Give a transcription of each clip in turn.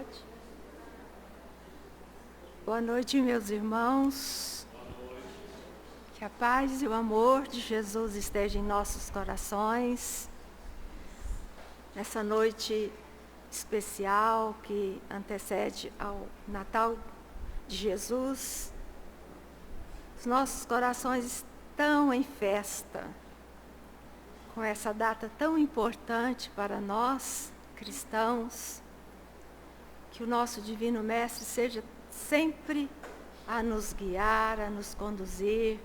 Pode? Boa noite, meus irmãos. Que a paz e o amor de Jesus estejam em nossos corações. Nessa noite especial que antecede ao Natal de Jesus, os nossos corações estão em festa, com essa data tão importante para nós, cristãos. Que o nosso Divino Mestre seja sempre a nos guiar, a nos conduzir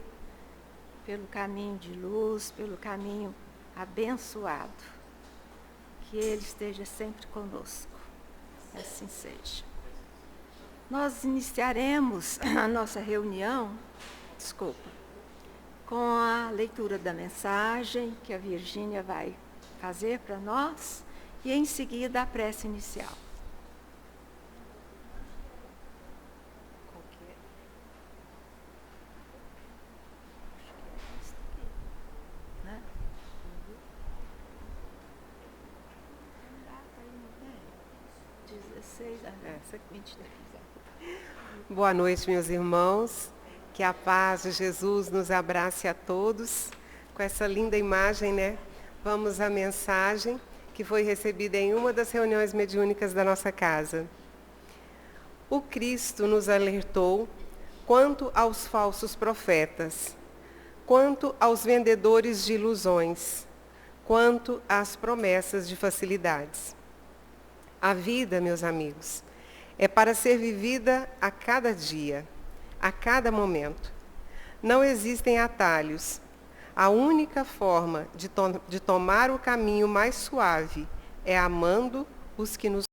pelo caminho de luz, pelo caminho abençoado. Que Ele esteja sempre conosco. Assim seja. Nós iniciaremos a nossa reunião, com a leitura da mensagem que a Virgínia vai fazer para nós e em seguida a prece inicial. Boa noite, meus irmãos. Que a paz de Jesus nos abrace a todos. Com essa linda imagem, né? Vamos à mensagem que foi recebida em uma das reuniões mediúnicas da nossa casa. O Cristo nos alertou quanto aos falsos profetas, quanto aos vendedores de ilusões, quanto às promessas de facilidades. A vida, meus amigos, é para ser vivida a cada dia, a cada momento. Não existem atalhos. A única forma de tomar o caminho mais suave é amando os que nos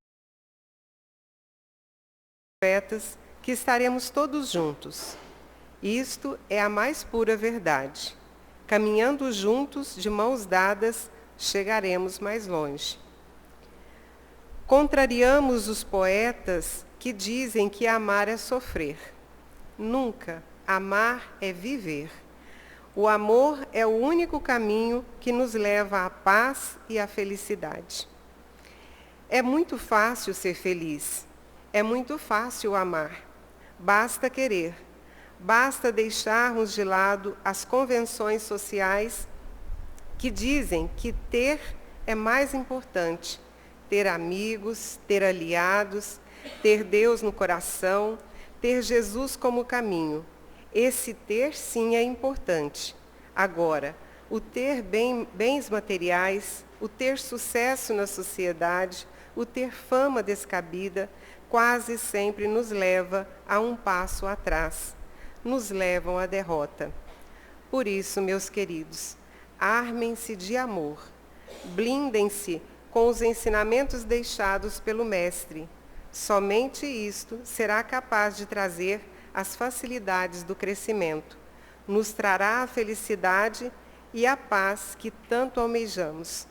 profetas, que estaremos todos juntos. Isto é a mais pura verdade. Caminhando juntos, de mãos dadas, chegaremos mais longe. Contrariamos os poetas que dizem que amar é sofrer. Nunca. Amar é viver. O amor é o único caminho que nos leva à paz e à felicidade. É muito fácil ser feliz. É muito fácil amar. Basta querer. Basta deixarmos de lado as convenções sociais que dizem que ter é mais importante. Ter amigos, ter aliados, ter Deus no coração, ter Jesus como caminho. Esse ter, sim, é importante. Agora, o ter bens materiais, o ter sucesso na sociedade, o ter fama descabida, quase sempre nos leva a um passo atrás, nos levam à derrota. Por isso, meus queridos, armem-se de amor, blindem-se com os ensinamentos deixados pelo Mestre. Somente isto será capaz de trazer as facilidades do crescimento. Nos trará a felicidade e a paz que tanto almejamos.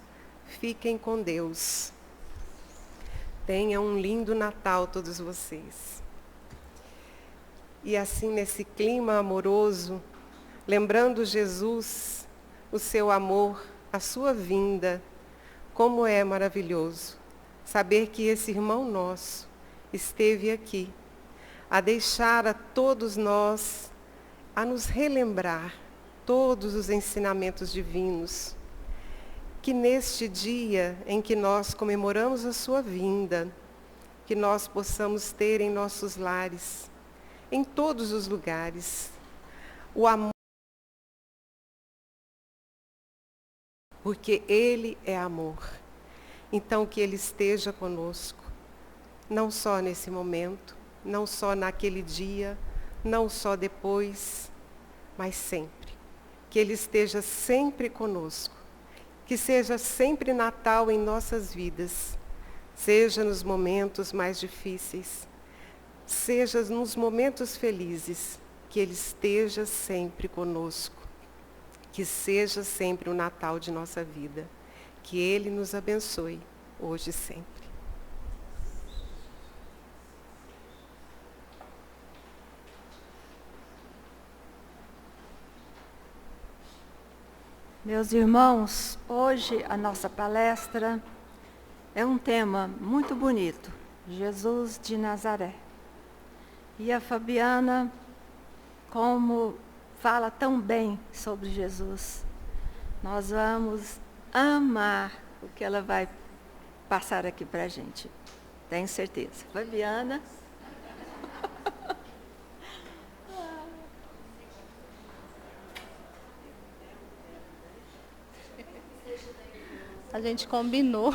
Fiquem com Deus. Tenham um lindo Natal todos vocês. E assim, nesse clima amoroso, lembrando Jesus, o seu amor, a sua vinda, como é maravilhoso saber que esse irmão nosso esteve aqui, a deixar a todos nós, a nos relembrar todos os ensinamentos divinos. Que neste dia em que nós comemoramos a sua vinda, que nós possamos ter em nossos lares, em todos os lugares, o amor, porque Ele é amor. Então que Ele esteja conosco, não só nesse momento, não só naquele dia, não só depois, mas sempre. Que Ele esteja sempre conosco, que seja sempre Natal em nossas vidas, seja nos momentos mais difíceis, seja nos momentos felizes, que Ele esteja sempre conosco. Que seja sempre o Natal de nossa vida. Que Ele nos abençoe, hoje e sempre. Meus irmãos, hoje a nossa palestra é um tema muito bonito, Jesus de Nazaré. E a Fabiana, como fala tão bem sobre Jesus, nós vamos amar o que ela vai passar aqui para a gente. Tenho certeza. Fabiana. A gente combinou.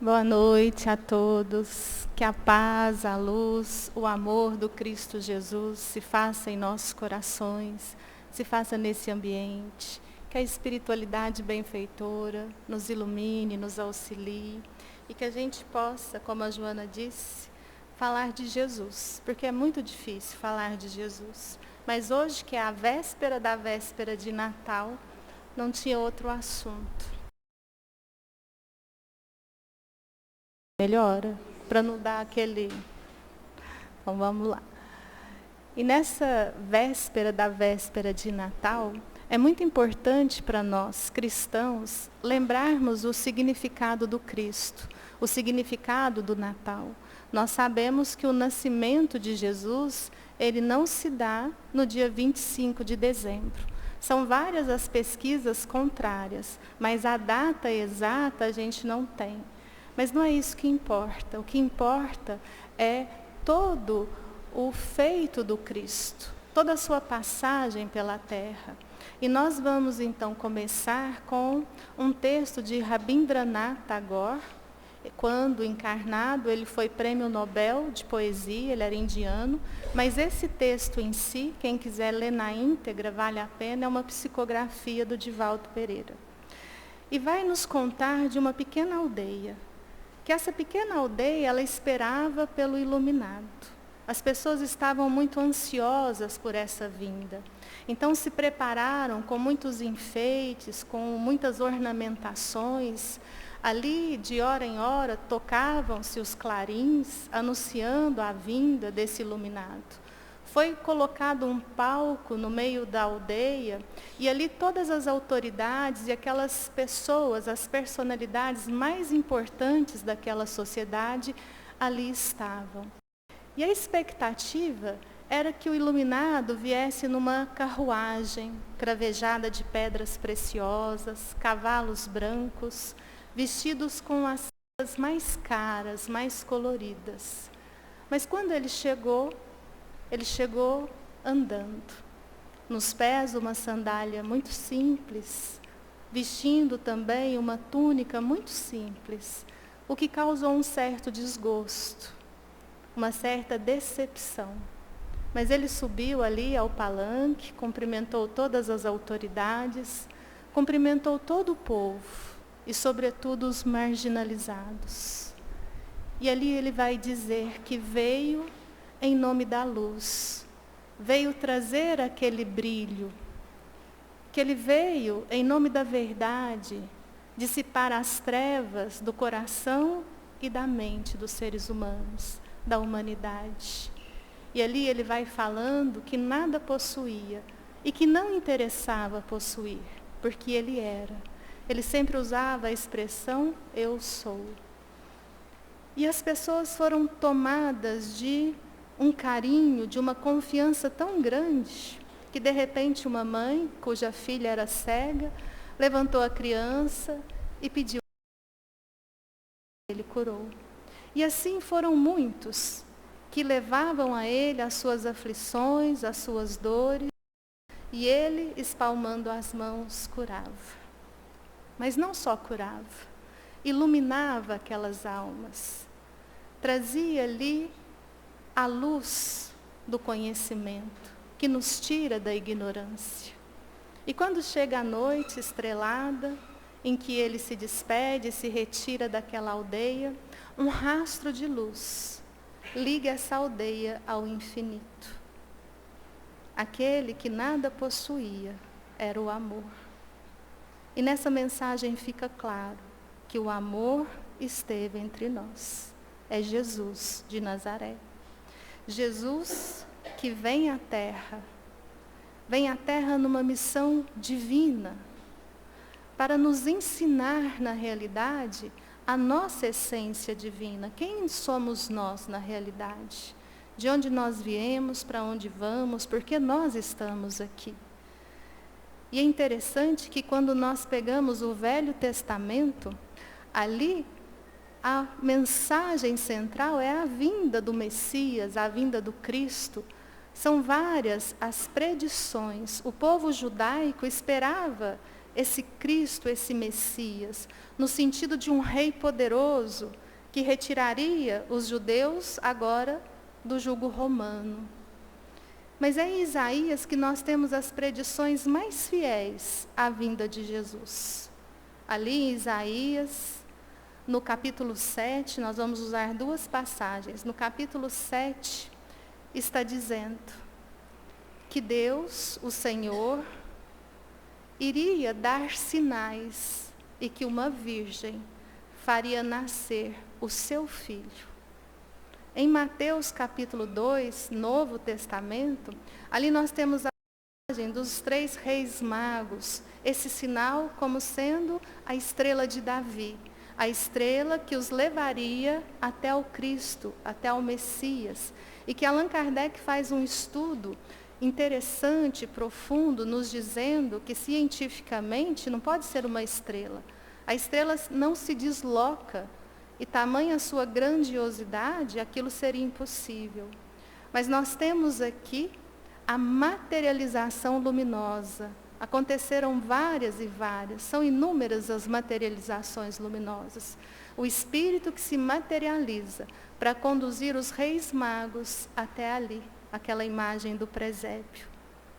Boa noite a todos. Que a paz, a luz, o amor do Cristo Jesus se faça em nossos corações, se faça nesse ambiente. Que a espiritualidade benfeitora nos ilumine, nos auxilie e que a gente possa, como a Joana disse, falar de Jesus, porque é muito difícil falar de Jesus. Mas hoje, que é a véspera da véspera de Natal, não tinha outro assunto. Melhora, para não dar aquele... Então vamos lá. E nessa véspera da véspera de Natal, é muito importante para nós, cristãos, lembrarmos o significado do Cristo, o significado do Natal. Nós sabemos que o nascimento de Jesus, ele não se dá no dia 25 de dezembro. São várias as pesquisas contrárias, mas a data exata a gente não tem. Mas não é isso que importa. O que importa é todo o feito do Cristo, toda a sua passagem pela terra. E nós vamos então começar com um texto de Rabindranath Tagore. Quando encarnado, ele foi prêmio Nobel de poesia, ele era indiano, mas esse texto em si, quem quiser ler na íntegra, vale a pena, é uma psicografia do Divaldo Pereira. E vai nos contar de uma pequena aldeia, que essa pequena aldeia, ela esperava pelo iluminado. As pessoas estavam muito ansiosas por essa vinda. Então se prepararam com muitos enfeites, com muitas ornamentações. Ali, de hora em hora, tocavam-se os clarins, anunciando a vinda desse iluminado. Foi colocado um palco no meio da aldeia, e ali todas as autoridades e aquelas pessoas, as personalidades mais importantes daquela sociedade, ali estavam. E a expectativa era que o iluminado viesse numa carruagem, cravejada de pedras preciosas, cavalos brancos, vestidos com as sedas mais caras, mais coloridas. Mas quando ele chegou andando. Nos pés uma sandália muito simples, vestindo também uma túnica muito simples, o que causou um certo desgosto, uma certa decepção. Mas ele subiu ali ao palanque, cumprimentou todas as autoridades, cumprimentou todo o povo, e sobretudo os marginalizados. E ali ele vai dizer que veio em nome da luz, veio trazer aquele brilho, que ele veio em nome da verdade, dissipar as trevas do coração e da mente dos seres humanos, da humanidade. E ali ele vai falando que nada possuía e que não interessava possuir, porque ele era. Ele sempre usava a expressão eu sou. E as pessoas foram tomadas de um carinho, de uma confiança tão grande, que de repente uma mãe, cuja filha era cega, levantou a criança e pediu. Ele curou. E assim foram muitos que levavam a ele as suas aflições, as suas dores, e ele, espalmando as mãos, curava. Mas não só curava, iluminava aquelas almas, trazia ali a luz do conhecimento, que nos tira da ignorância. E quando chega a noite estrelada, em que ele se despede, se retira daquela aldeia, um rastro de luz liga essa aldeia ao infinito. Aquele que nada possuía era o amor. E nessa mensagem fica claro que o amor esteve entre nós. É Jesus de Nazaré. Jesus que vem à Terra numa missão divina, para nos ensinar, na realidade, a nossa essência divina. Quem somos nós na realidade? De onde nós viemos, para onde vamos, por que nós estamos aqui? E é interessante que quando nós pegamos o Velho Testamento, ali a mensagem central é a vinda do Messias, a vinda do Cristo. São várias as predições. O povo judaico esperava esse Cristo, esse Messias, no sentido de um rei poderoso que retiraria os judeus agora do jugo romano. Mas é em Isaías que nós temos as predições mais fiéis à vinda de Jesus. Ali em Isaías, no capítulo 7, nós vamos usar 2 passagens. No capítulo 7, está dizendo que Deus, o Senhor, iria dar sinais e que uma virgem faria nascer o seu filho. Em Mateus capítulo 2, Novo Testamento, ali nós temos a imagem dos 3 reis magos, esse sinal como sendo a estrela de Davi, a estrela que os levaria até o Cristo, até o Messias, e que Allan Kardec faz um estudo interessante, profundo, nos dizendo que cientificamente não pode ser uma estrela. A estrela não se desloca, e tamanha sua grandiosidade, aquilo seria impossível. Mas nós temos aqui a materialização luminosa. Aconteceram várias e várias, são inúmeras as materializações luminosas. O Espírito que se materializa para conduzir os reis magos até ali, aquela imagem do presépio.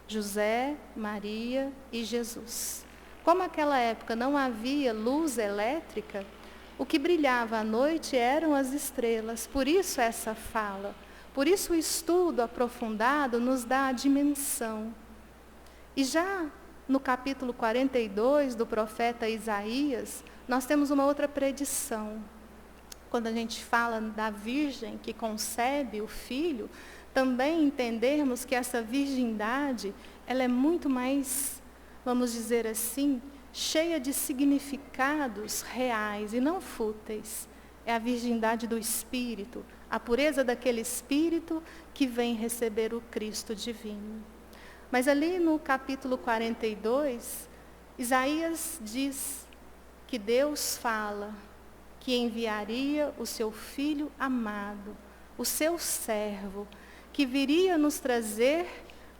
José, Maria e Jesus. Como naquela época não havia luz elétrica, o que brilhava à noite eram as estrelas. Por isso essa fala, por isso o estudo aprofundado nos dá a dimensão. E já no capítulo 42 do profeta Isaías, nós temos uma outra predição. Quando a gente fala da virgem que concebe o filho, também entendermos que essa virgindade, ela é muito mais, vamos dizer assim, cheia de significados reais e não fúteis. É a virgindade do Espírito, a pureza daquele Espírito que vem receber o Cristo divino. Mas ali no capítulo 42, Isaías diz que Deus fala que enviaria o seu Filho amado, o seu servo, que viria nos trazer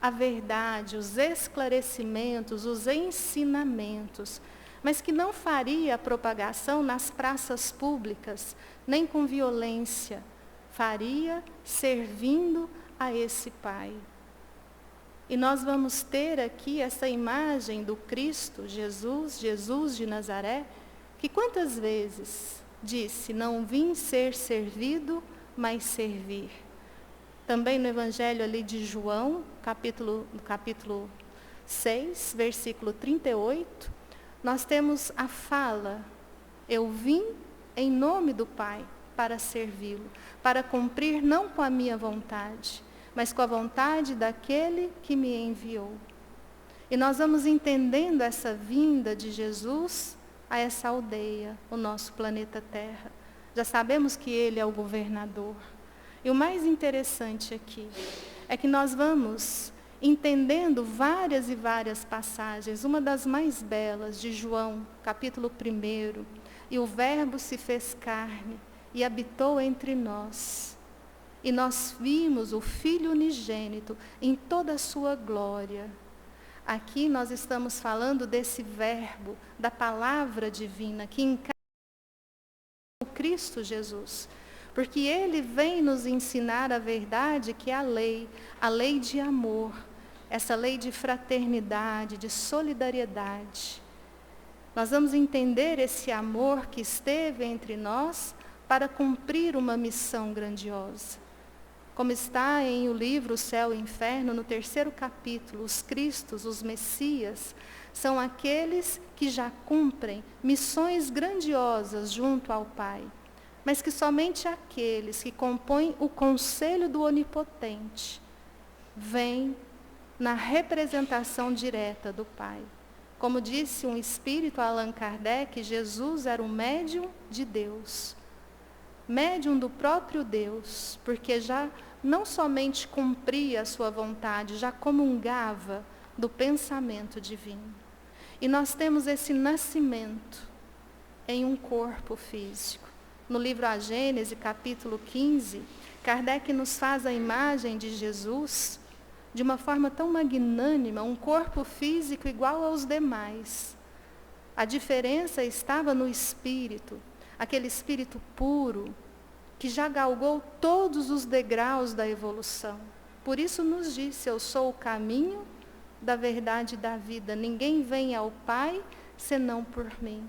a verdade, os esclarecimentos, os ensinamentos, mas que não faria a propagação nas praças públicas, nem com violência, faria servindo a esse Pai. E nós vamos ter aqui essa imagem do Cristo, Jesus de Nazaré, que quantas vezes disse, não vim ser servido, mas servir. Também no Evangelho ali de João, capítulo 6, versículo 38, nós temos a fala, eu vim em nome do Pai para servi-lo, para cumprir não com a minha vontade, mas com a vontade daquele que me enviou. E nós vamos entendendo essa vinda de Jesus a essa aldeia, o nosso planeta Terra. Já sabemos que ele é o governador. E o mais interessante aqui é que nós vamos entendendo várias e várias passagens. Uma das mais belas de João, capítulo 1. E o Verbo se fez carne e habitou entre nós. E nós vimos o Filho unigênito em toda a sua glória. Aqui nós estamos falando desse Verbo, da palavra divina, que encarna o Cristo Jesus. Porque ele vem nos ensinar a verdade que é a lei de amor, essa lei de fraternidade, de solidariedade. Nós vamos entender esse amor que esteve entre nós para cumprir uma missão grandiosa. Como está em o livro O Céu e o Inferno, no 3º capítulo, os Cristos, os Messias, são aqueles que já cumprem missões grandiosas junto ao Pai. Mas que somente aqueles que compõem o conselho do Onipotente vêm na representação direta do Pai. Como disse um espírito, Allan Kardec, Jesus era um médium de Deus. Médium do próprio Deus, porque já não somente cumpria a sua vontade, já comungava do pensamento divino. E nós temos esse nascimento em um corpo físico. No livro A Gênese, capítulo 15, Kardec nos faz a imagem de Jesus de uma forma tão magnânima, um corpo físico igual aos demais. A diferença estava no espírito, aquele espírito puro, que já galgou todos os degraus da evolução. Por isso nos disse: eu sou o caminho, da verdade e da vida. Ninguém vem ao Pai senão por mim.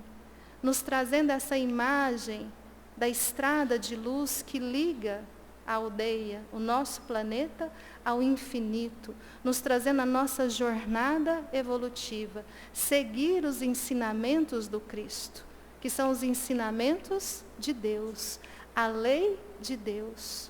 Nos trazendo essa imagem da estrada de luz que liga a aldeia, o nosso planeta, ao infinito, nos trazendo a nossa jornada evolutiva, seguir os ensinamentos do Cristo, que são os ensinamentos de Deus, a lei de Deus.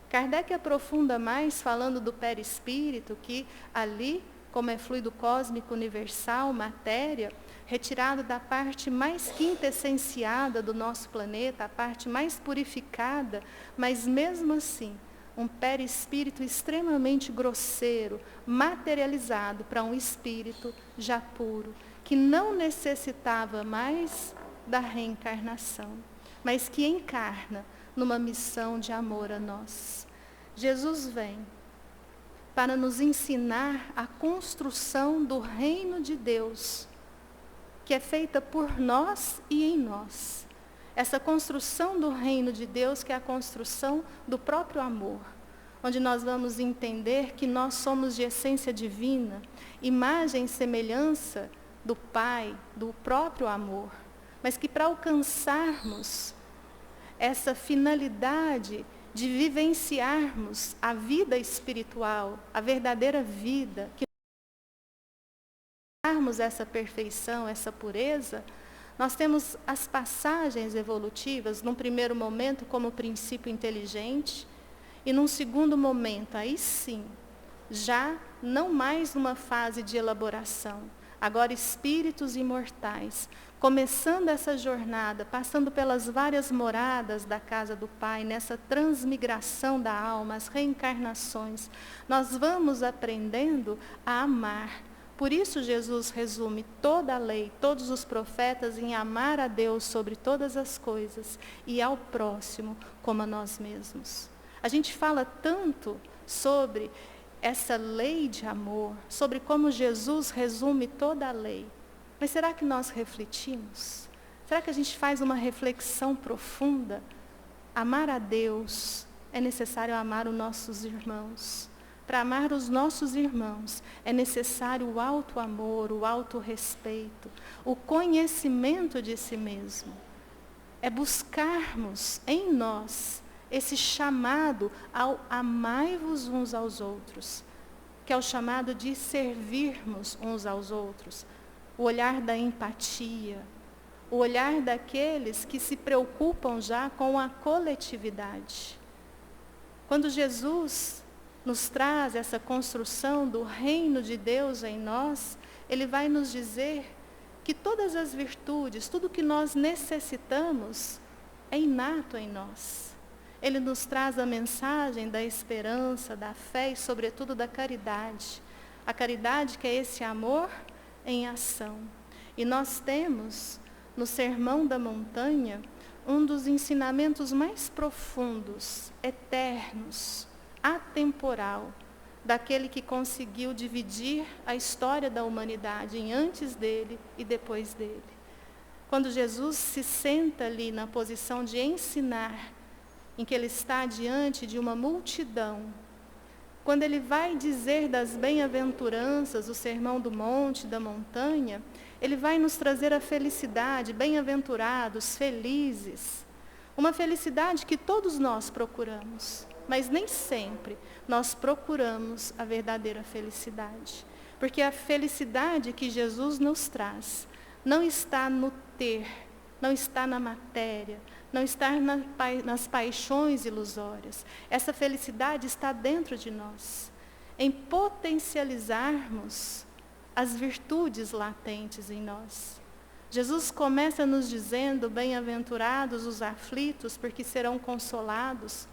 Kardec aprofunda mais falando do perispírito, que ali, como é fluido cósmico universal, matéria, retirado da parte mais quintessenciada do nosso planeta, a parte mais purificada, mas mesmo assim, um perispírito extremamente grosseiro, materializado para um espírito já puro, que não necessitava mais da reencarnação, mas que encarna numa missão de amor a nós. Jesus vem para nos ensinar a construção do reino de Deus, que é feita por nós e em nós. Essa construção do reino de Deus, que é a construção do próprio amor, onde nós vamos entender que nós somos de essência divina, imagem e semelhança do Pai, do próprio amor, mas que para alcançarmos essa finalidade de vivenciarmos a vida espiritual, a verdadeira vida, que essa perfeição, essa pureza, nós temos as passagens evolutivas, num primeiro momento como princípio inteligente, e num segundo momento, aí sim, já não mais numa fase de elaboração, agora espíritos imortais, começando essa jornada, passando pelas várias moradas da casa do Pai, nessa transmigração da alma, as reencarnações, nós vamos aprendendo a amar. Por isso Jesus resume toda a lei, todos os profetas em amar a Deus sobre todas as coisas e ao próximo como a nós mesmos. A gente fala tanto sobre essa lei de amor, sobre como Jesus resume toda a lei. Mas será que nós refletimos? Será que a gente faz uma reflexão profunda? Amar a Deus é necessário amar os nossos irmãos. Para amar os nossos irmãos, é necessário o alto amor, o alto respeito, o conhecimento de si mesmo. É buscarmos em nós esse chamado ao amai-vos uns aos outros, que é o chamado de servirmos uns aos outros, o olhar da empatia, o olhar daqueles que se preocupam já com a coletividade. Quando Jesus nos traz essa construção do reino de Deus em nós, Ele vai nos dizer que todas as virtudes, tudo que nós necessitamos, é inato em nós. Ele nos traz a mensagem da esperança, da fé e, sobretudo, da caridade. A caridade que é esse amor em ação. E nós temos, no Sermão da Montanha, um dos ensinamentos mais profundos, eternos, atemporal, daquele que conseguiu dividir a história da humanidade em antes dele e depois dele. Quando Jesus se senta ali na posição de ensinar, em que ele está diante de uma multidão, quando ele vai dizer das bem-aventuranças, o Sermão do Monte, da montanha, ele vai nos trazer a felicidade, bem-aventurados, felizes, uma felicidade que todos nós procuramos. Mas nem sempre nós procuramos a verdadeira felicidade. Porque a felicidade que Jesus nos traz não está no ter, não está na matéria, não está nas paixões ilusórias. Essa felicidade está dentro de nós. Em potencializarmos as virtudes latentes em nós. Jesus começa nos dizendo, bem-aventurados os aflitos, porque serão consolados.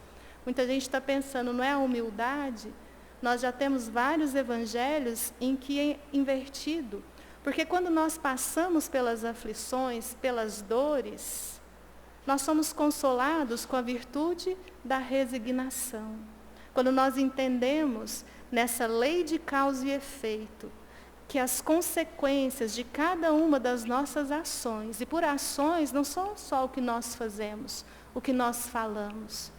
Muita gente está pensando, não é a humildade? Nós já temos vários evangelhos em que é invertido. Porque quando nós passamos pelas aflições, pelas dores, nós somos consolados com a virtude da resignação. Quando nós entendemos nessa lei de causa e efeito, que as consequências de cada uma das nossas ações, e por ações não são só o que nós fazemos, o que nós falamos,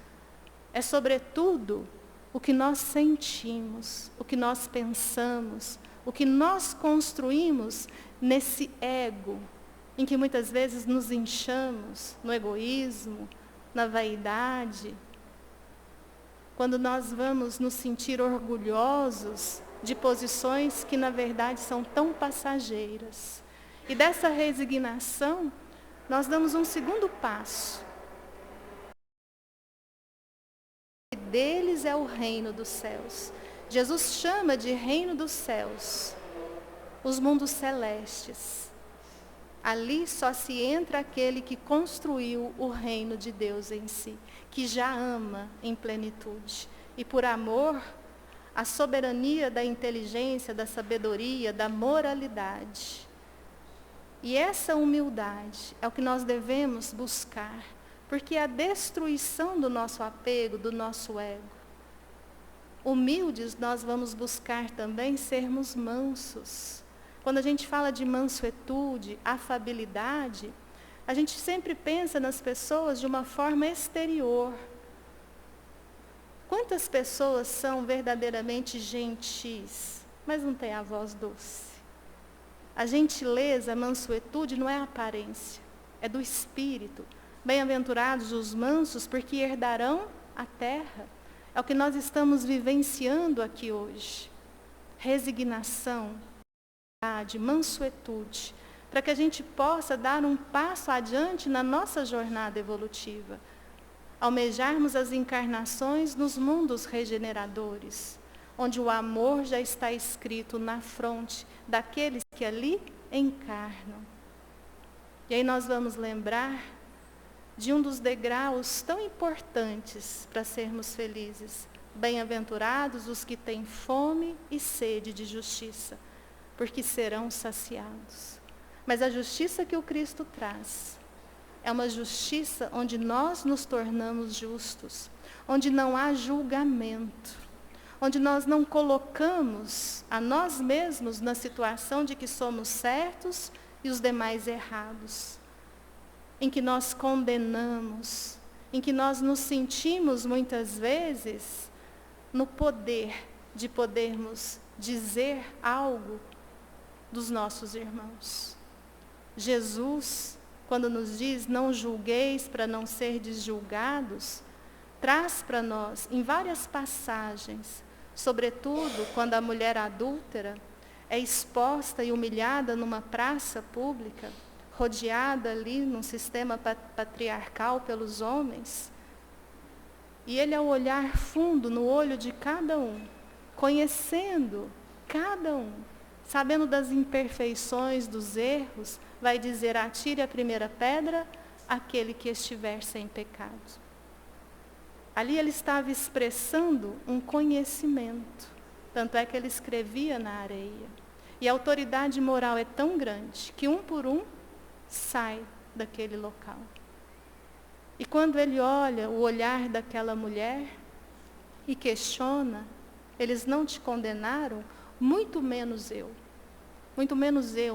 é sobretudo o que nós sentimos, o que nós pensamos, o que nós construímos nesse ego, em que muitas vezes nos inchamos no egoísmo, na vaidade. Quando nós vamos nos sentir orgulhosos de posições que na verdade são tão passageiras. E dessa resignação, nós damos um segundo passo. Deles é o reino dos céus. Jesus chama de reino dos céus os mundos celestes. Ali só se entra aquele que construiu o reino de Deus em si, que já ama em plenitude. E por amor, a soberania da inteligência, da sabedoria, da moralidade. E essa humildade é o que nós devemos buscar, porque é a destruição do nosso apego, do nosso ego. Humildes, nós vamos buscar também sermos mansos. Quando a gente fala de mansuetude, afabilidade, a gente sempre pensa nas pessoas de uma forma exterior. Quantas pessoas são verdadeiramente gentis, mas não têm a voz doce? A gentileza, a mansuetude não é a aparência, é do espírito. Bem-aventurados os mansos, porque herdarão a terra. É o que nós estamos vivenciando aqui hoje. Resignação, mansuetude, para que a gente possa dar um passo adiante na nossa jornada evolutiva. Almejarmos as encarnações nos mundos regeneradores, onde o amor já está escrito na fronte daqueles que ali encarnam. E aí nós vamos lembrar de um dos degraus tão importantes para sermos felizes. Bem-aventurados os que têm fome e sede de justiça, porque serão saciados. Mas a justiça que o Cristo traz é uma justiça onde nós nos tornamos justos, onde não há julgamento, onde nós não colocamos a nós mesmos na situação de que somos certos e os demais errados, em que nós condenamos, em que nós nos sentimos muitas vezes no poder de podermos dizer algo dos nossos irmãos. Jesus, quando nos diz não julgueis para não serdes julgados, traz para nós em várias passagens, sobretudo quando a mulher adúltera é exposta e humilhada numa praça pública, rodeada ali num sistema patriarcal pelos homens, e ele, ao olhar fundo no olho de cada um, conhecendo cada um, sabendo das imperfeições, dos erros, vai dizer: atire a primeira pedra aquele que estiver sem pecado. Ali ele estava expressando um conhecimento, tanto é que ele escrevia na areia. E a autoridade moral é tão grande que um por um sai daquele local. E quando ele olha o olhar daquela mulher e questiona: eles não te condenaram? Muito menos eu,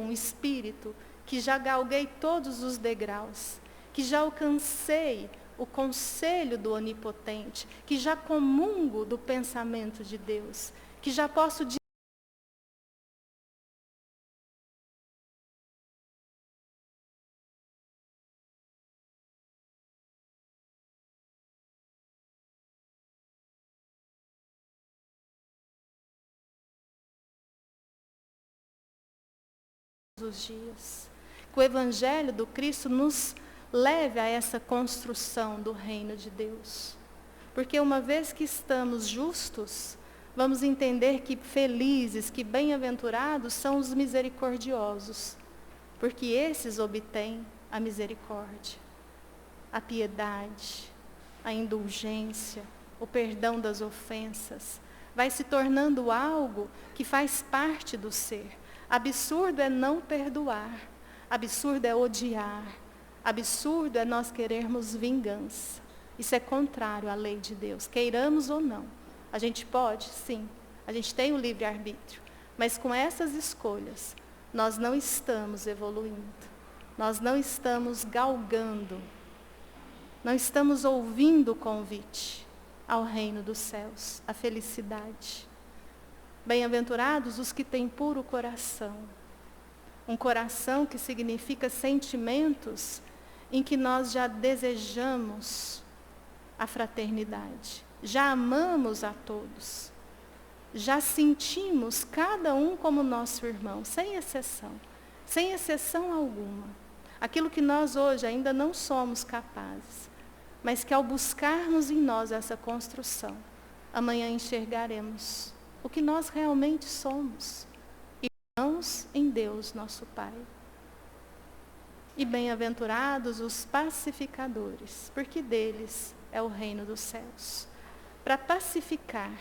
um espírito que já galguei todos os degraus, que já alcancei o conselho do Onipotente, que já comungo do pensamento de Deus, que já posso dizer os dias. Que o Evangelho do Cristo nos leve a essa construção do reino de Deus. Porque uma vez que estamos justos, vamos entender que felizes, que bem-aventurados são os misericordiosos, porque esses obtêm a misericórdia, a piedade, a indulgência, o perdão das ofensas. Vai se tornando algo que faz parte do ser. Absurdo é não perdoar, absurdo é odiar, absurdo é nós querermos vingança. Isso é contrário à lei de Deus, queiramos ou não. A gente pode, sim, a gente tem o livre-arbítrio, mas com essas escolhas, nós não estamos evoluindo, nós não estamos galgando, não estamos ouvindo o convite ao reino dos céus, à felicidade. Bem-aventurados os que têm puro coração, um coração que significa sentimentos em que nós já desejamos a fraternidade, já amamos a todos, já sentimos cada um como nosso irmão, sem exceção alguma. Aquilo que nós hoje ainda não somos capazes, mas que ao buscarmos em nós essa construção, amanhã enxergaremos o que nós realmente somos, irmãos em Deus, nosso Pai. E bem-aventurados os pacificadores, porque deles é o reino dos céus. Para pacificar,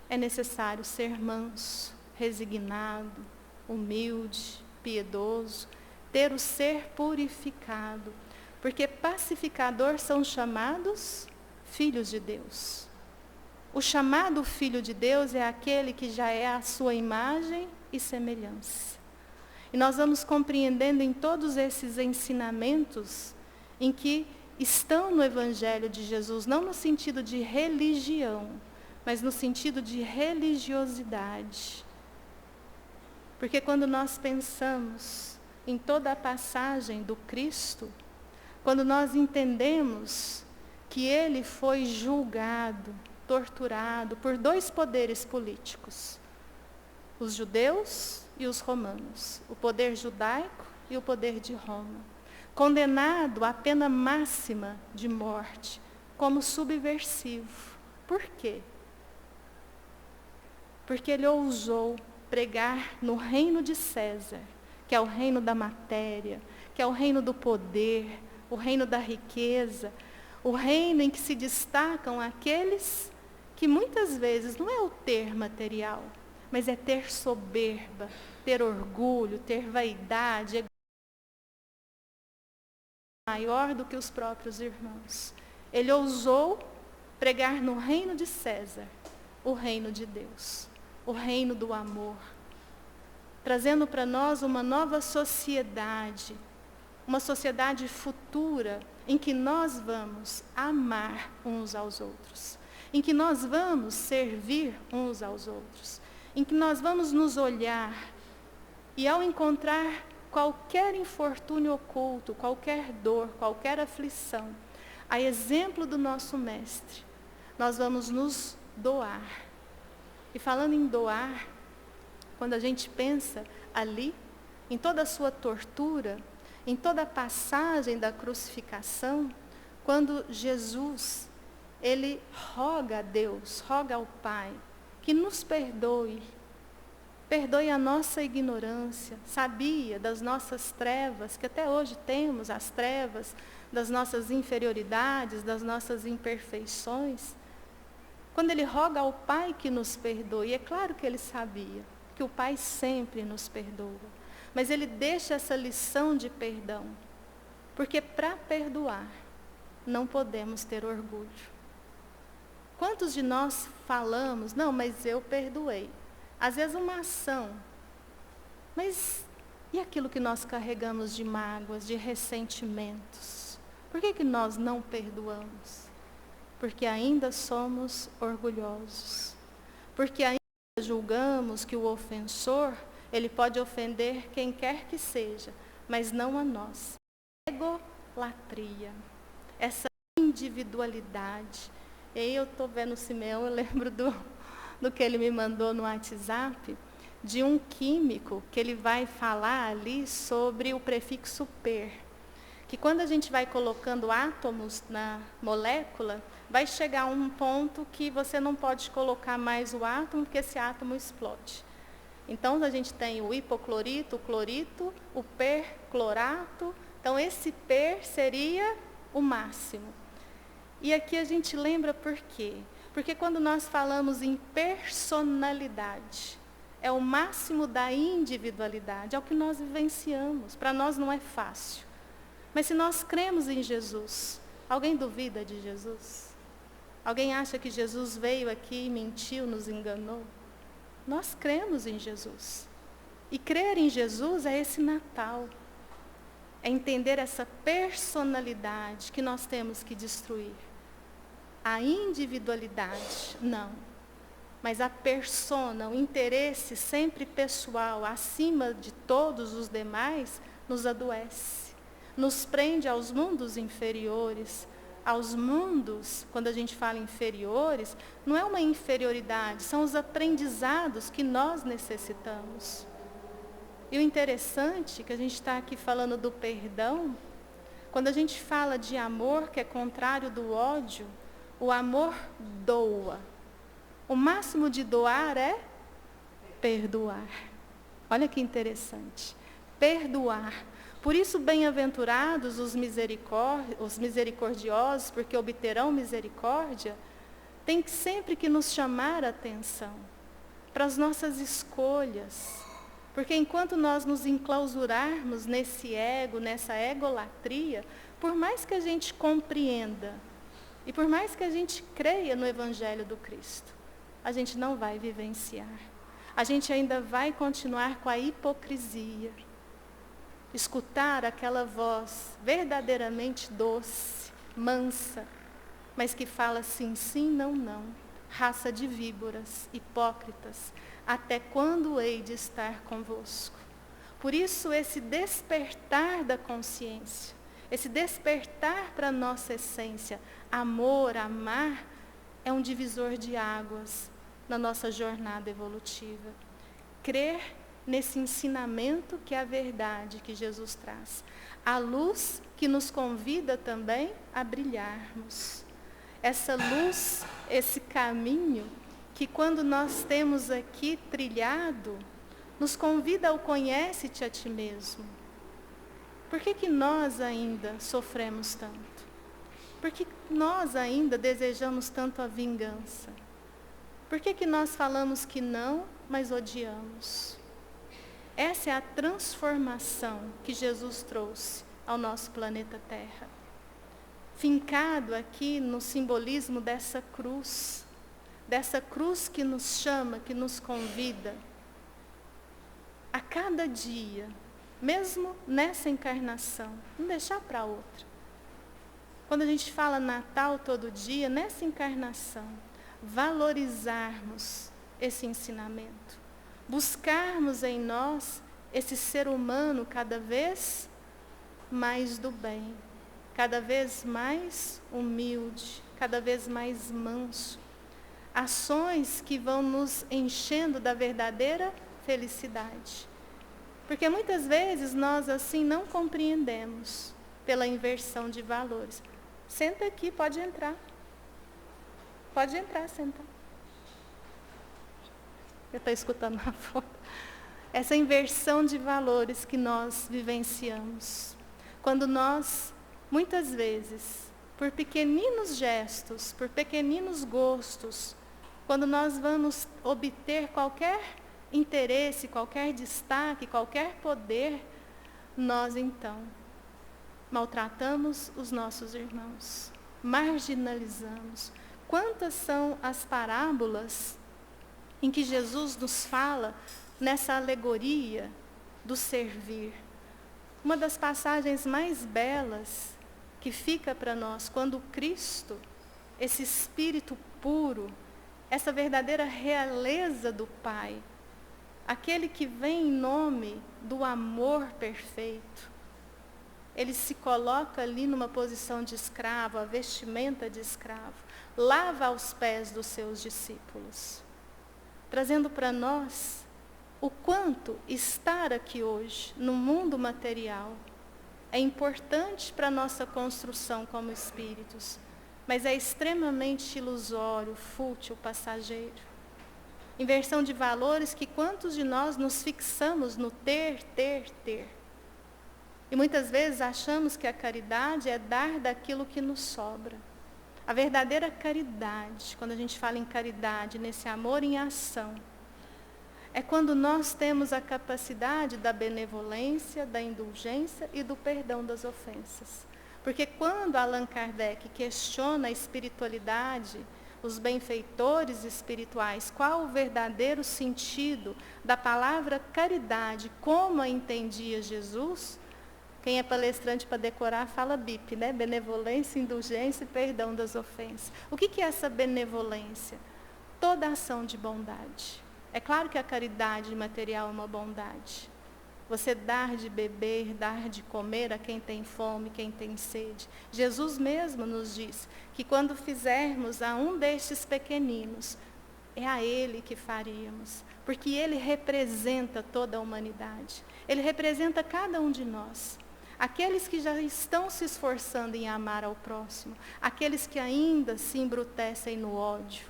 é necessário ser manso, resignado, humilde, piedoso, ter o ser purificado, porque pacificador são chamados filhos de Deus. O chamado filho de Deus é aquele que já é a sua imagem e semelhança. E nós vamos compreendendo em todos esses ensinamentos em que estão no Evangelho de Jesus, não no sentido de religião, mas no sentido de religiosidade. Porque quando nós pensamos em toda a passagem do Cristo, quando nós entendemos que ele foi julgado, torturado por dois poderes políticos, os judeus e os romanos, o poder judaico e o poder de Roma, condenado à pena máxima de morte, como subversivo. Por quê? Porque ele ousou pregar no reino de César, que é o reino da matéria, que é o reino do poder, o reino da riqueza, o reino em que se destacam aqueles que muitas vezes não é o ter material, mas é ter soberba, ter orgulho, ter vaidade, maior do que os próprios irmãos. Ele ousou pregar no reino de César, o reino de Deus, o reino do amor, trazendo para nós uma nova sociedade, uma sociedade futura, em que nós vamos amar uns aos outros, em que nós vamos servir uns aos outros, em que nós vamos nos olhar e ao encontrar qualquer infortúnio oculto, qualquer dor, qualquer aflição, a exemplo do nosso Mestre, nós vamos nos doar. E falando em doar, quando a gente pensa ali, em toda a sua tortura, em toda a passagem da crucificação, quando Jesus, ele roga a Deus, roga ao Pai, que nos perdoe a nossa ignorância, sabia das nossas trevas, que até hoje temos as trevas, das nossas inferioridades, das nossas imperfeições. Quando ele roga ao Pai que nos perdoe, é claro que ele sabia que o Pai sempre nos perdoa, mas ele deixa essa lição de perdão, porque para perdoar, não podemos ter orgulho. Quantos de nós falamos, não, mas eu perdoei? Às vezes uma ação, mas e aquilo que nós carregamos de mágoas, de ressentimentos? Por que nós não perdoamos? Porque ainda somos orgulhosos, porque ainda julgamos que o ofensor, ele pode ofender quem quer que seja, mas não a nós. Egolatria, essa individualidade. E aí eu estou vendo o Simeão, eu lembro do que ele me mandou no WhatsApp, de um químico que ele vai falar ali sobre o prefixo per, que quando a gente vai colocando átomos na molécula, vai chegar um ponto que você não pode colocar mais o átomo, porque esse átomo explode. Então, a gente tem o hipoclorito, o clorito, o perclorato. Então, esse per seria o máximo. E aqui a gente lembra por quê? Porque quando nós falamos em personalidade, é o máximo da individualidade, é o que nós vivenciamos. Para nós não é fácil. Mas se nós cremos em Jesus, alguém duvida de Jesus? Alguém acha que Jesus veio aqui, mentiu, nos enganou? Nós cremos em Jesus. E crer em Jesus é esse Natal. É entender essa personalidade que nós temos que destruir. A individualidade, não. Mas a persona, o interesse sempre pessoal, acima de todos os demais, nos adoece. Nos prende aos mundos inferiores. Aos mundos, quando a gente fala inferiores, não é uma inferioridade, são os aprendizados que nós necessitamos. E o interessante, que a gente está aqui falando do perdão, quando a gente fala de amor, que é contrário do ódio, o amor doa. O máximo de doar é perdoar. Olha que interessante. Perdoar. Por isso, bem-aventurados os misericordiosos, porque obterão misericórdia, tem sempre que nos chamar a atenção para as nossas escolhas. Porque enquanto nós nos enclausurarmos nesse ego, nessa egolatria, por mais que a gente compreenda e por mais que a gente creia no Evangelho do Cristo, a gente não vai vivenciar. A gente ainda vai continuar com a hipocrisia. Escutar aquela voz verdadeiramente doce, mansa, mas que fala sim, sim, não, não. Raça de víboras, hipócritas, até quando hei de estar convosco? Por isso, esse despertar da consciência, esse despertar para a nossa essência, amor, amar, é um divisor de águas na nossa jornada evolutiva. Crer nesse ensinamento que é a verdade que Jesus traz. A luz que nos convida também a brilharmos. Essa luz, esse caminho, que quando nós temos aqui trilhado, nos convida ao conhece-te a ti mesmo. Por que nós ainda sofremos tanto? Por que nós ainda desejamos tanto a vingança? Por que nós falamos que não, mas odiamos? Essa é a transformação que Jesus trouxe ao nosso planeta Terra. Fincado aqui no simbolismo dessa cruz que nos chama, que nos convida. A cada dia, mesmo nessa encarnação, não deixar para outra. Quando a gente fala Natal todo dia, nessa encarnação, valorizarmos esse ensinamento. Buscarmos em nós esse ser humano cada vez mais do bem, cada vez mais humilde, cada vez mais manso. Ações que vão nos enchendo da verdadeira felicidade. Porque muitas vezes nós assim não compreendemos pela inversão de valores. Senta aqui, pode entrar. Pode entrar, sentar. Eu estou escutando lá fora. Essa inversão de valores que nós vivenciamos. Quando nós, muitas vezes, por pequeninos gestos, por pequeninos gostos, quando nós vamos obter qualquer interesse, qualquer destaque, qualquer poder, nós então maltratamos os nossos irmãos, marginalizamos. Quantas são as parábolas em que Jesus nos fala nessa alegoria do servir? Uma das passagens mais belas que fica para nós, quando Cristo, esse Espírito puro, essa verdadeira realeza do Pai, aquele que vem em nome do amor perfeito, ele se coloca ali numa posição de escravo, a vestimenta de escravo, lava aos pés dos seus discípulos, trazendo para nós o quanto estar aqui hoje, no mundo material, é importante para a nossa construção como espíritos, mas é extremamente ilusório, fútil, passageiro. Inversão de valores que quantos de nós nos fixamos no ter, ter, ter. E muitas vezes achamos que a caridade é dar daquilo que nos sobra. A verdadeira caridade, quando a gente fala em caridade, nesse amor em ação, é quando nós temos a capacidade da benevolência, da indulgência e do perdão das ofensas. Porque quando Allan Kardec questiona a espiritualidade, os benfeitores espirituais, qual o verdadeiro sentido da palavra caridade, como a entendia Jesus, quem é palestrante para decorar fala BIP, né? Benevolência, indulgência e perdão das ofensas. O que é essa benevolência? Toda ação de bondade. É claro que a caridade material é uma bondade. Você dar de beber, dar de comer a quem tem fome, quem tem sede. Jesus mesmo nos diz que quando fizermos a um destes pequeninos, é a Ele que faríamos. Porque Ele representa toda a humanidade. Ele representa cada um de nós. Aqueles que já estão se esforçando em amar ao próximo. Aqueles que ainda se embrutecem no ódio,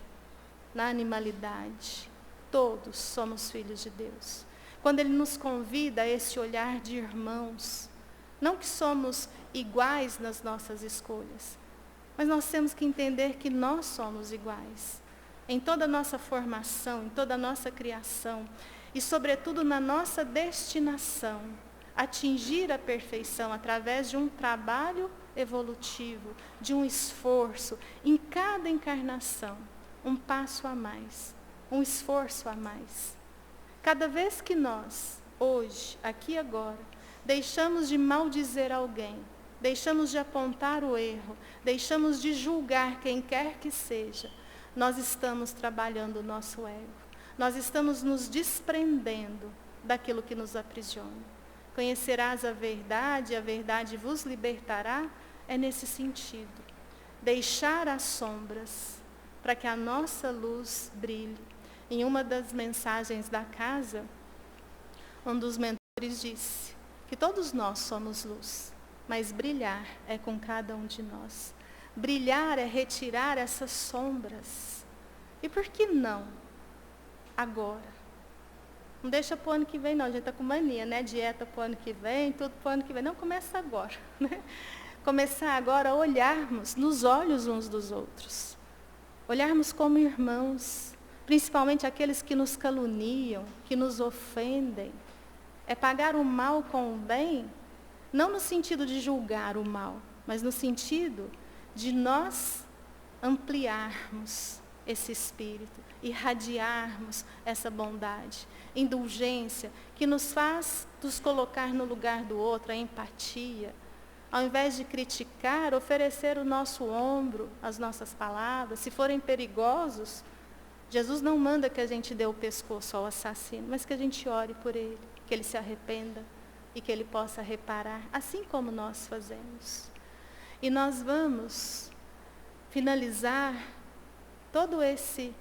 na animalidade. Todos somos filhos de Deus. Quando Ele nos convida a esse olhar de irmãos, não que somos iguais nas nossas escolhas, mas nós temos que entender que nós somos iguais. Em toda a nossa formação, em toda a nossa criação, e sobretudo na nossa destinação, atingir a perfeição através de um trabalho evolutivo, de um esforço, em cada encarnação, um passo a mais, um esforço a mais. Cada vez que nós, hoje, aqui e agora, deixamos de maldizer alguém, deixamos de apontar o erro, deixamos de julgar quem quer que seja, nós estamos trabalhando o nosso ego. Nós estamos nos desprendendo daquilo que nos aprisiona. Conhecerás a verdade vos libertará, é nesse sentido. Deixar as sombras para que a nossa luz brilhe. Em uma das mensagens da casa, um dos mentores disse que todos nós somos luz, mas brilhar é com cada um de nós. Brilhar é retirar essas sombras. E por que não agora? Não deixa para o ano que vem, não. A gente está com mania, né? Dieta para o ano que vem, tudo para o ano que vem. Não, começa agora. Né? Começar agora a olharmos nos olhos uns dos outros. Olharmos como irmãos. Principalmente aqueles que nos caluniam, que nos ofendem. É pagar o mal com o bem, não no sentido de julgar o mal, mas no sentido de nós ampliarmos esse espírito, irradiarmos essa bondade, indulgência, que nos faz nos colocar no lugar do outro, a empatia. Ao invés de criticar, oferecer o nosso ombro, as nossas palavras, se forem perigosos. Jesus não manda que a gente dê o pescoço ao assassino, mas que a gente ore por ele, que ele se arrependa e que ele possa reparar, assim como nós fazemos. E nós vamos finalizar todo esse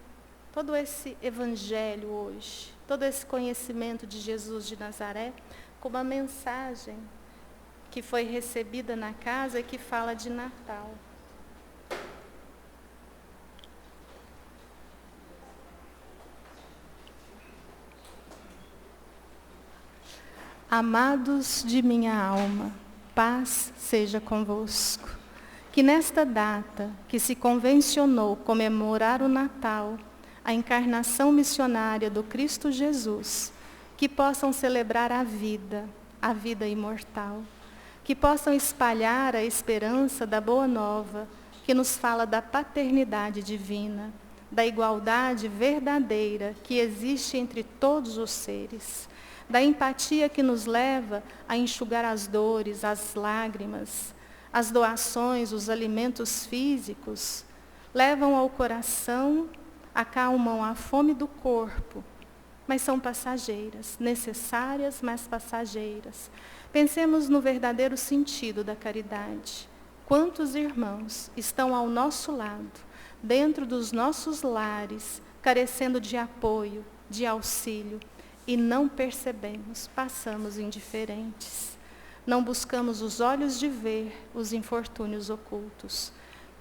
evangelho hoje, todo esse conhecimento de Jesus de Nazaré, com uma mensagem que foi recebida na casa e que fala de Natal. Amados de minha alma, paz seja convosco. Que nesta data, que se convencionou comemorar o Natal, a encarnação missionária do Cristo Jesus, que possam celebrar a vida imortal, que possam espalhar a esperança da Boa Nova, que nos fala da paternidade divina, da igualdade verdadeira que existe entre todos os seres, da empatia que nos leva a enxugar as dores, as lágrimas, as doações, os alimentos físicos, levam ao coração, acalmam a fome do corpo, mas são passageiras, necessárias, mas passageiras. Pensemos no verdadeiro sentido da caridade. Quantos irmãos estão ao nosso lado, dentro dos nossos lares, carecendo de apoio, de auxílio, e não percebemos, passamos indiferentes. Não buscamos os olhos de ver os infortúnios ocultos.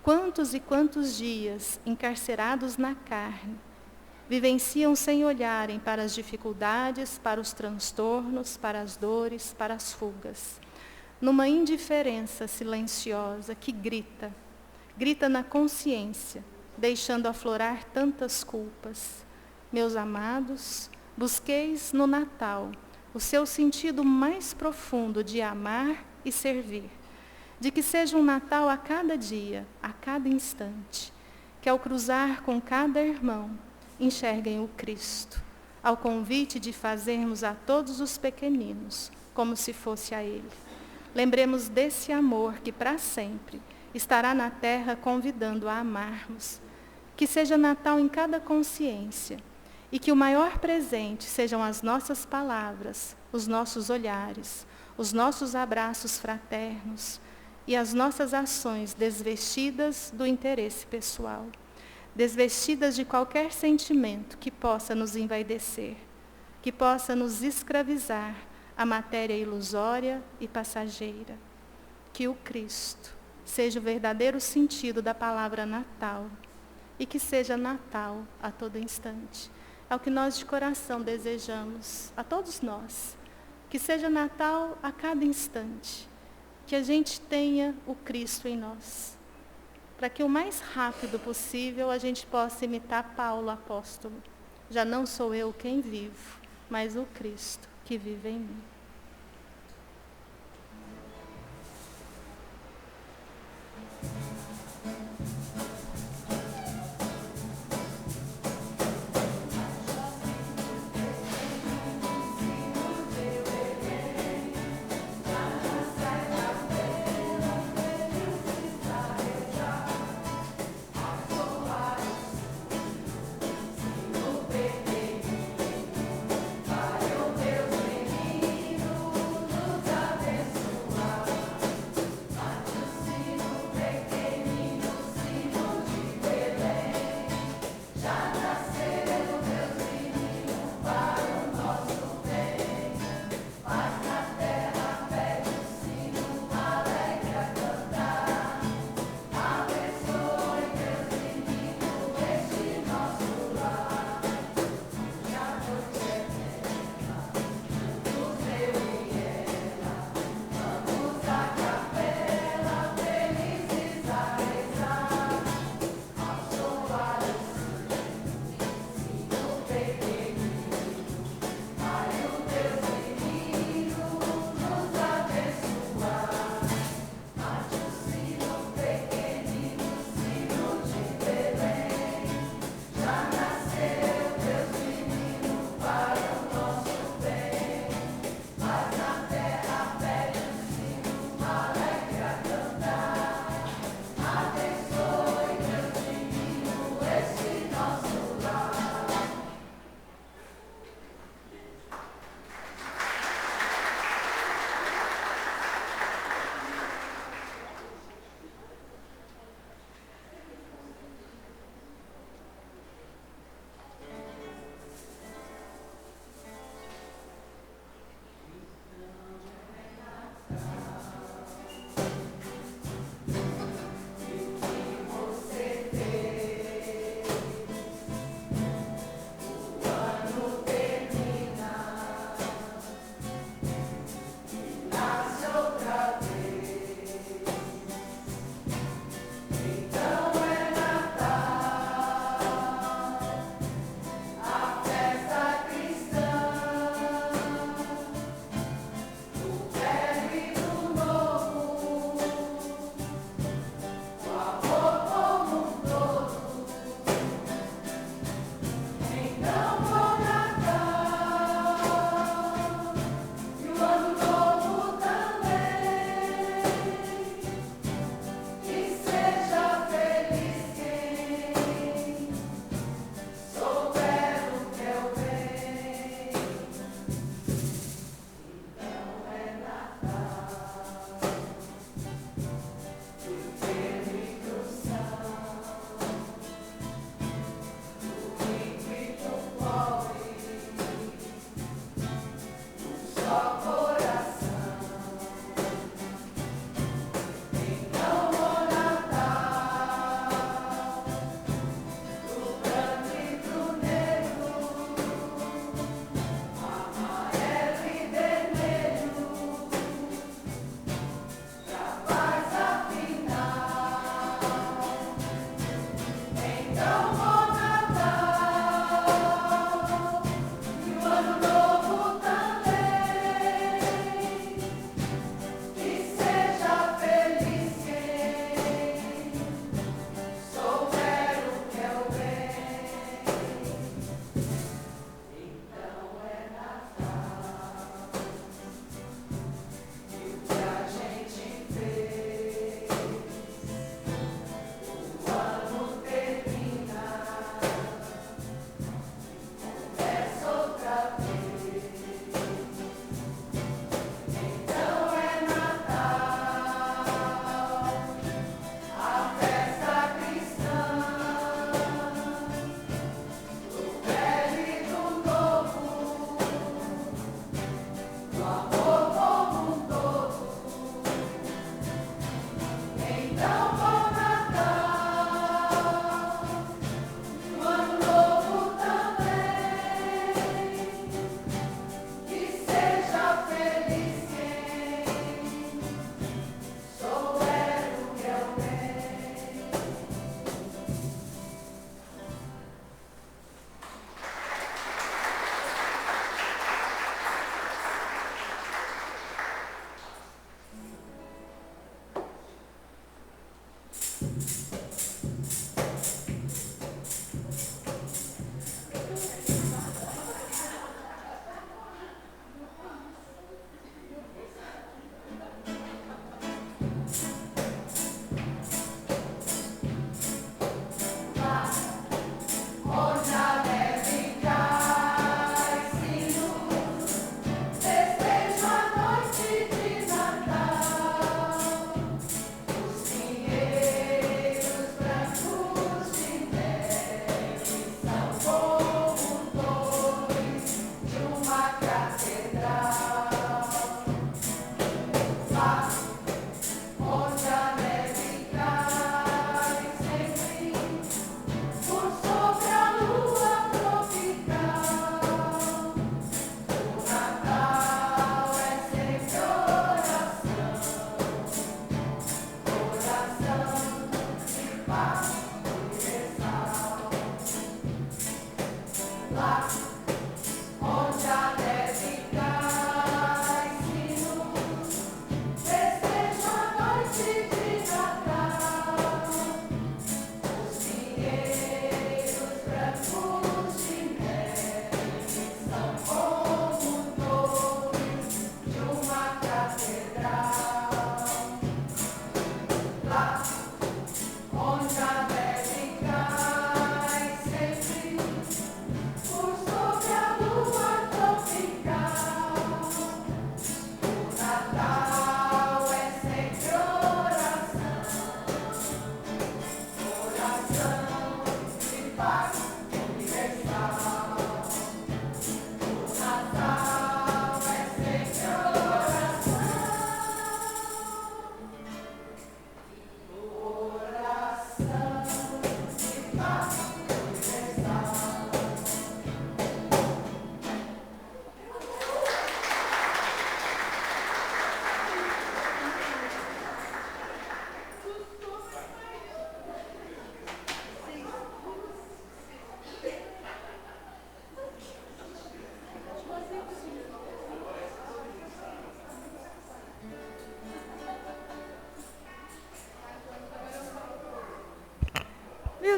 Quantos e quantos dias, encarcerados na carne, vivenciam sem olharem para as dificuldades, para os transtornos, para as dores, para as fugas, numa indiferença silenciosa que grita na consciência, deixando aflorar tantas culpas. Meus amados, busqueis no Natal o seu sentido mais profundo de amar e servir, de que seja um Natal a cada dia, a cada instante, que ao cruzar com cada irmão, enxerguem o Cristo, ao convite de fazermos a todos os pequeninos como se fosse a Ele. Lembremos desse amor que para sempre estará na terra convidando a amarmos. Que seja Natal em cada consciência e que o maior presente sejam as nossas palavras, os nossos olhares, os nossos abraços fraternos e as nossas ações desvestidas do interesse pessoal, desvestidas de qualquer sentimento que possa nos envaidecer, que possa nos escravizar à matéria ilusória e passageira. Que o Cristo seja o verdadeiro sentido da palavra Natal e que seja Natal a todo instante. É o que nós de coração desejamos, a todos nós. Que seja Natal a cada instante. Que a gente tenha o Cristo em nós. Para que o mais rápido possível a gente possa imitar Paulo, apóstolo. Já não sou eu quem vivo, mas o Cristo que vive em mim.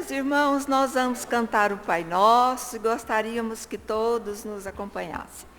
meus irmãos, nós vamos cantar o Pai Nosso e gostaríamos que todos nos acompanhassem.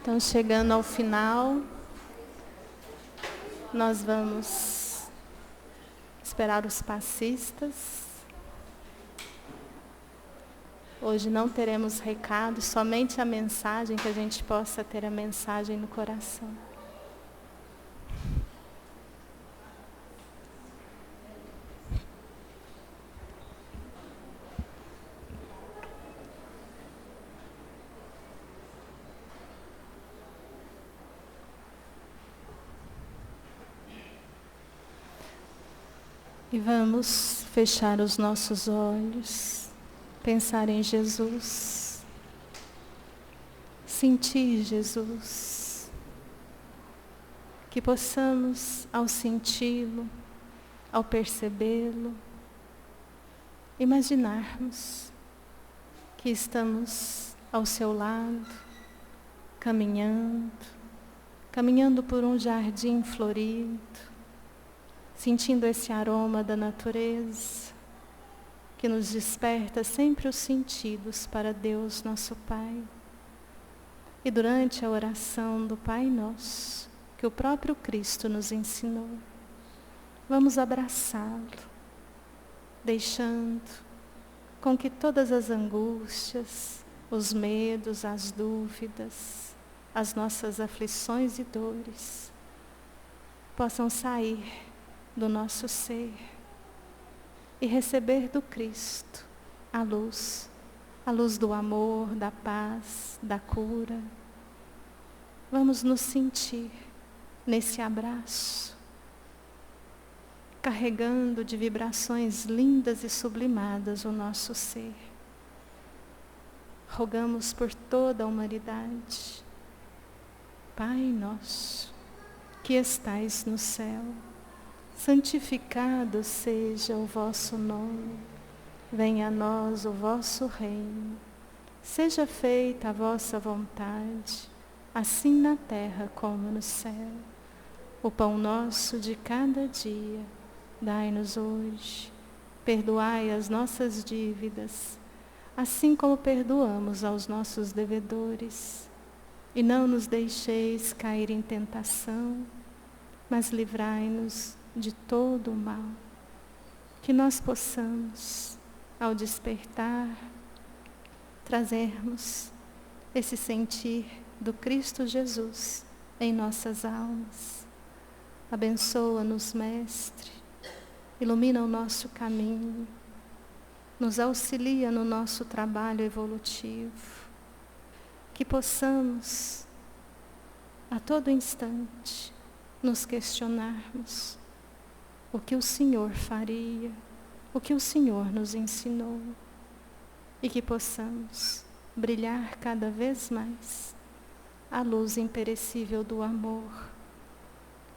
Então, chegando ao final, nós vamos esperar os passistas. Hoje não teremos recado, somente a mensagem, que a gente possa ter a mensagem no coração. E vamos fechar os nossos olhos, pensar em Jesus, sentir Jesus, que possamos, ao senti-lo, ao percebê-lo, imaginarmos que estamos ao seu lado, caminhando por um jardim florido, sentindo esse aroma da natureza, que nos desperta sempre os sentidos para Deus, nosso Pai. E durante a oração do Pai Nosso, que o próprio Cristo nos ensinou, vamos abraçá-lo, deixando com que todas as angústias, os medos, as dúvidas, as nossas aflições e dores possam sair do nosso ser e receber do Cristo a luz do amor, da paz, da cura. Vamos nos sentir nesse abraço, carregando de vibrações lindas e sublimadas o nosso ser. Rogamos por toda a humanidade. Pai nosso, que estais no céu, santificado seja o vosso nome. Venha a nós o vosso reino. Seja feita a vossa vontade, assim na terra como no céu. O pão nosso de cada dia, dai-nos hoje. Perdoai as nossas dívidas, assim como perdoamos aos nossos devedores. E não nos deixeis cair em tentação, mas livrai-nos de todo o mal. Que nós possamos, ao despertar, trazermos esse sentir do Cristo Jesus em nossas almas. Abençoa-nos, Mestre, ilumina o nosso caminho, nos auxilia no nosso trabalho evolutivo, que possamos, a todo instante, nos questionarmos o que o Senhor faria, o que o Senhor nos ensinou, e que possamos brilhar cada vez mais a luz imperecível do amor.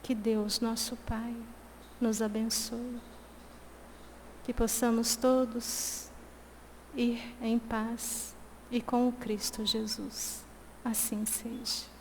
Que Deus, nosso Pai, nos abençoe. Que possamos todos ir em paz e com o Cristo Jesus. Assim seja.